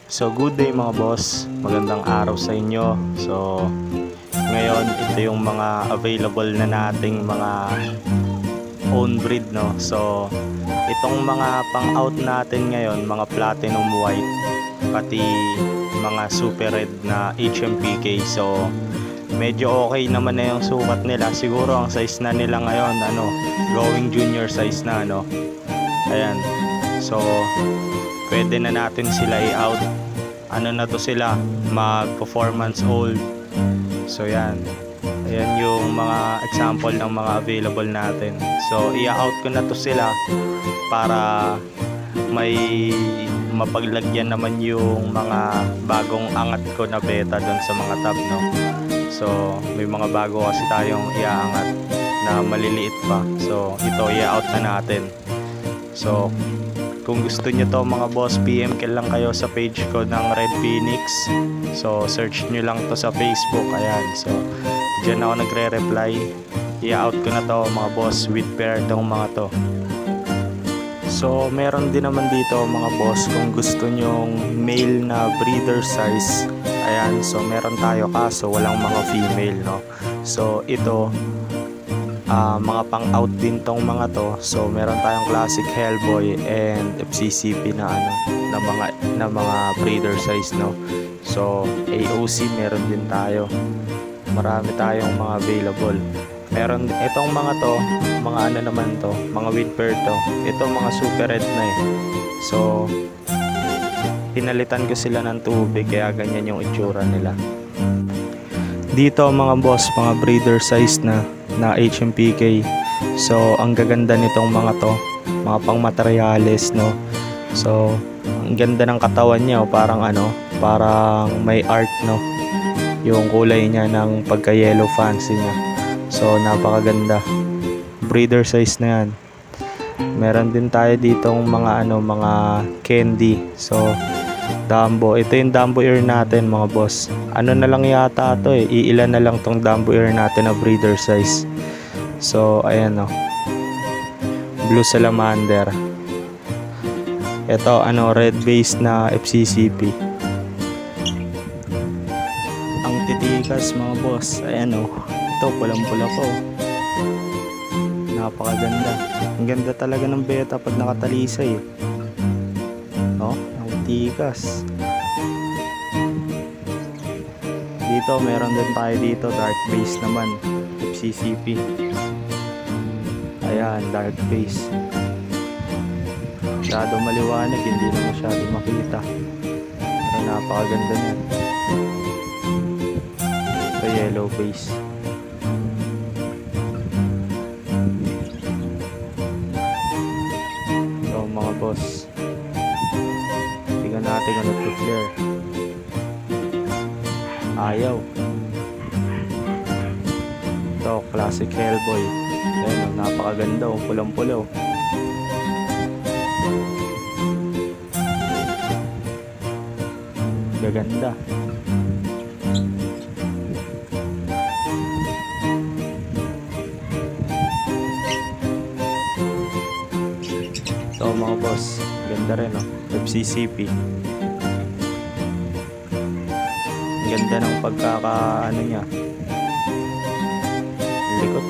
So good day mga boss, magandang araw sa inyo. So ngayon ito yung mga available na nating mga own breed, no. So itong mga pang out natin ngayon, mga platinum white, pati mga super red na HMPK. So medyo okay naman na yung sukat nila. Siguro ang size na nila ngayon going junior size na, ayan. So pwede na natin sila i-out. Na to sila, mag performance old. So yan, ayan yung mga example ng mga available natin. So i-out ko na to sila para may mapaglagyan naman yung mga bagong angat ko na beta doon sa mga tab, no. So may mga bago kasi tayong iaangat na maliliit pa. So ito i-out na natin. So kung gusto nyo to mga boss, PM lang kayo sa page ko ng Red Phoenix. So search nyo lang to sa Facebook. Ayan, so dyan ako nagre-reply. I-out ko na to mga boss with pair tong mga to. So meron din naman dito mga boss, kung gusto nyong male na breeder size. Ayan, so meron tayo kaso walang mga female, no. So ito mga pang out din tong mga to. So meron tayong classic Hellboy and FCCP na mga breeder size, no. So AOC meron din tayo. Marami tayong mga available. Meron itong mga to, mga naman to, mga with pair to. Ito mga super red na eh. So pinalitan ko sila ng tubig kaya ganyan yung itsura nila. Dito mga boss, mga breeder size na HMPK. So ang gaganda nitong mga to, mga pang materials, no. So ang ganda ng katawan niya, parang parang may art, no, yung kulay niya ng pagka yellow fancy niya. So napakaganda, breeder size na yan. Meron din tayo ditong mga mga candy. So Dumbo, ito yung Dumbo ear natin mga boss. Na lang yata to eh, iilan na lang tong Dumbo ear natin na breeder size. So ayan, blue salamander. Ito red base na FCCP. Ang titikas mga boss, ayan ito pulang-pula po. Napakaganda. Ang ganda talaga ng beta pag nakatalisay eh. Tikas. Dito meron din tayo dito dark base naman, FCCP. Ayan, dark base. Masyado maliwanag, hindi na masyado makita. Pero napakaganda niya. Ito yellow base. So mga boss, natin kung nag-flare. Ayaw. Ito, classic Hellboy. Ayan, napakaganda, pulang-pulaw. Gaganda. Ito mga boss, ganda rin, FCCP. Ganda ng niya. Likot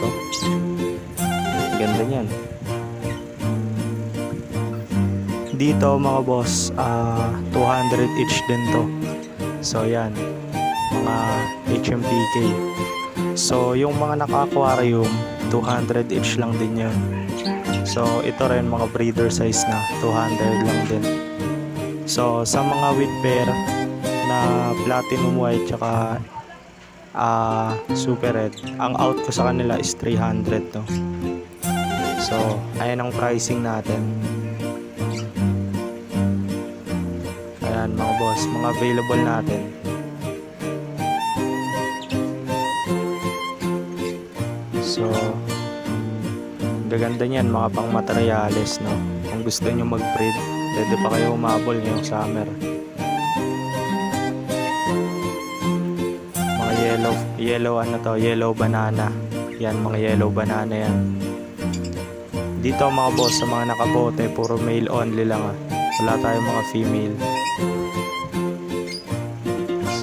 ganda niyan. Dito mga boss, 200 each din to. So yan, mga HMPK. So yung mga naka-aquarium, 200 each lang din yan. So ito rin mga breeder size na 200 lang din. So sa mga with pair na platinum white tsaka super red, ang out ko sa kanila is 300, no. So ayan ang pricing natin. Ayan mga boss, mga available natin. So gaganda niyan, mga pang materials, no. Kung gusto nyo mag-breed, pwede pa kayo umabol ngayong summer. Yellow banana. Yan, mga yellow banana yan. Dito mga boss, sa mga nakabote, puro male only lang. Wala tayong mga female.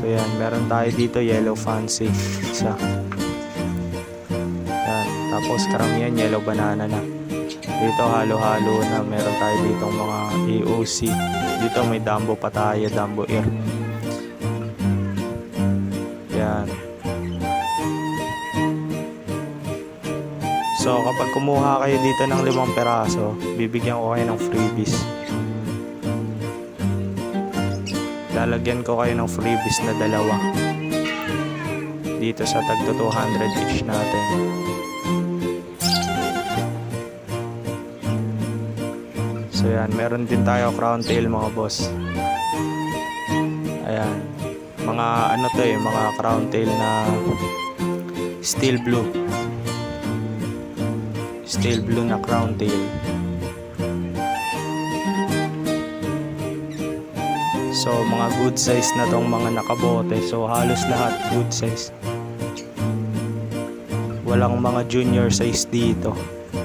So yan, meron tayo dito yellow fancy isa. Yan, tapos karamihan yellow banana na. Dito halo-halo na, meron tayo ditong mga AOC. Dito may Dumbo pa tayo, Dumbo ear. Yan. So kapag kumuha kayo dito ng 5 peraso, bibigyan ko kayo ng freebies. Lalagyan ko kayo ng freebies na 2 dito sa tagto 200 each natin. So yan, meron din tayo crown tail mga boss. Ayan, mga ano to mga crown tail na steel blue na crown tail. So mga good size na tong mga nakabote. So halos lahat good size. Walang mga junior size dito.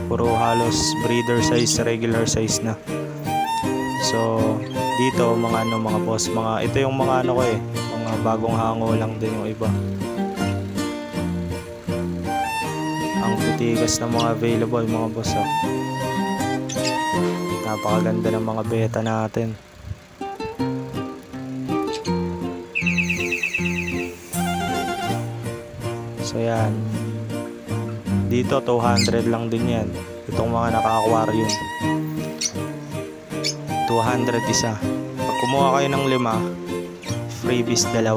Puro halos breeder size, regular size na. So dito mga mga boss, ito yung mga ko mga bagong hango lang din yung iba. Ang titigas ng mga available mga boss. Napakaganda ng mga beta natin. So yan, dito 200 lang din yan. Itong mga naka-aquarium 200 isa. Pag kumuha kayo ng 5, freebies 2.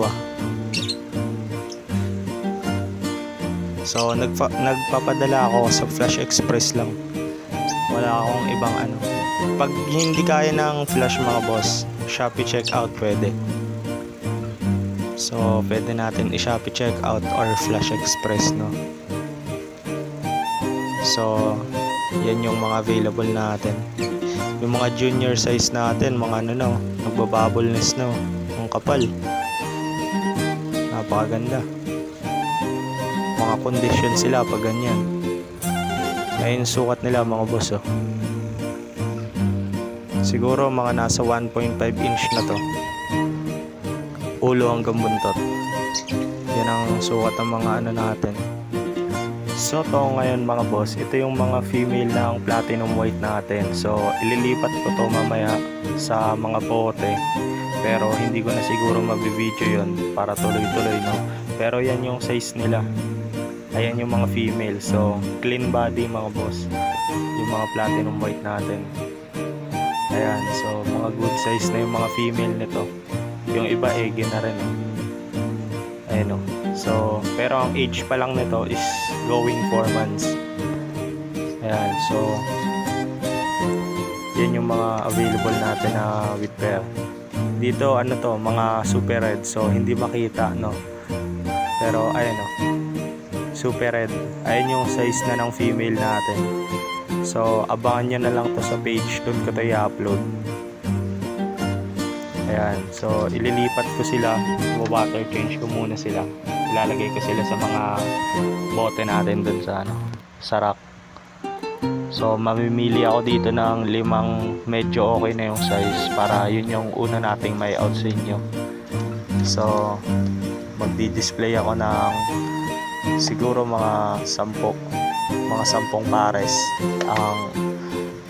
So nagpapadala ako sa Flash Express lang. Wala akong ibang ano. Pag hindi kaya ng Flash mga boss, Shopee checkout pwede. So pwede natin i-Shopee checkout or Flash Express, no? So yan yung mga available natin. Yung mga junior size natin, mga nagbabubbleness no, ang kapal. Napakaganda. Mga condition sila pag ganyan. Ayun sukat nila mga boss. Siguro mga nasa 1.5 inch na to. Ulo hanggang buntot. Yan ang sukat ng mga natin. So to ngayon mga boss, ito yung mga female ng platinum white natin. So ililipat ko to mamaya sa mga bote. Pero hindi ko na siguro mabibideo yun para tuloy-tuloy, no. Pero yan yung size nila. Ayan yung mga female. So clean body mga boss, yung mga platinum white natin. Ayan, so mga good size na yung mga female nito. Yung iba egg na rin. Ayan o. So pero ang age pa lang nito is going 4 months. Ayan, so yan yung mga available natin na with pair. Dito to, mga super red. So hindi makita, no. Pero ayan o, super red. Ayan yung size na ng female natin. So abangan nyo na lang to sa page. Doon ko to i-upload. Ayan, so ililipat ko sila. Water change ko muna sila. Ilalagay ko sila sa mga bote natin dun sa rack. So mamimili ako dito ng 5 medyo okay na yung size para yun yung una nating may out sa inyo. So magdi-display ako ng siguro mga 10 pares. Ang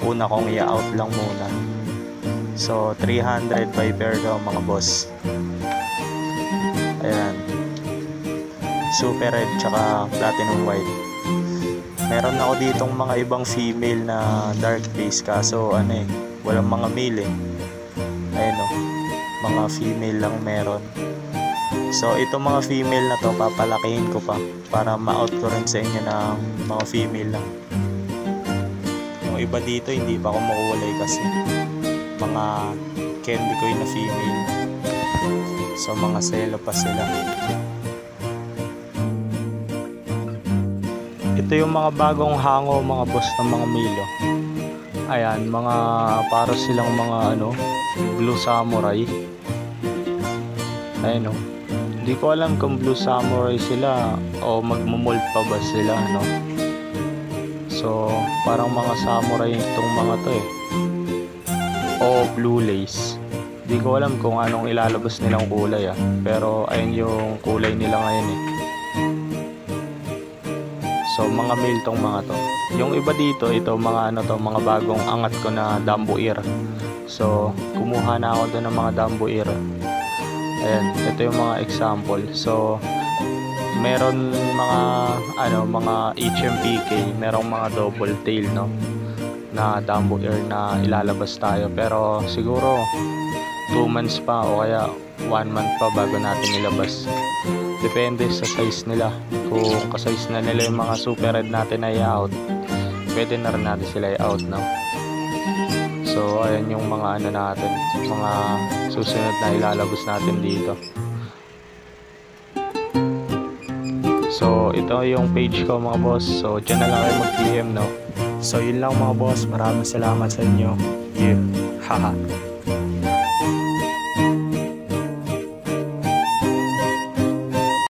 una kong i-out lang muna. So 300 by pair daw mga boss. Ayan, super red tsaka platinum white. Meron ako ditong mga ibang female na dark base, kaso walang mga male Ayan o, mga female lang meron. So itong mga female na to papalakihin ko pa para ma-out ko rin sa inyo ng mga female lang. Yung iba dito hindi pa ako makuwalay kasi mga candy coin na female. So mga selo pa sila. Ito yung mga bagong hango mga boss ng mga milo. Ayan, mga para silang mga blue samurai. Ayan o. Hindi ko alam kung blue samurai sila o magmumold pa ba sila, no? So parang mga samurai itong mga to o blue lace. Di ko alam kung anong ilalabas nilang kulay pero ayun yung kulay nila ngayon eh. So mga male tong mga to. Yung iba dito, ito mga mga bagong angat ko na Dumbo ear. So kumuha na ako doon ng mga Dumbo ear. Ayan, ito yung mga example. So meron mga mga HMPK, merong mga double tail na Dumbo ear na ilalabas tayo, pero siguro 2 months pa o kaya 1 month pa bago natin ilabas. Depende sa size nila. Kung ka-size na nila yung mga super red natin na i-out, pwede na rin natin sila i-out So ayan yung mga natin, mga susunod na ilalabas natin dito. So ito yung page ko mga boss. So dyan na lang kayo mag-PM So yun lang mga boss. Maraming salamat sa inyo. Yeah. Haha.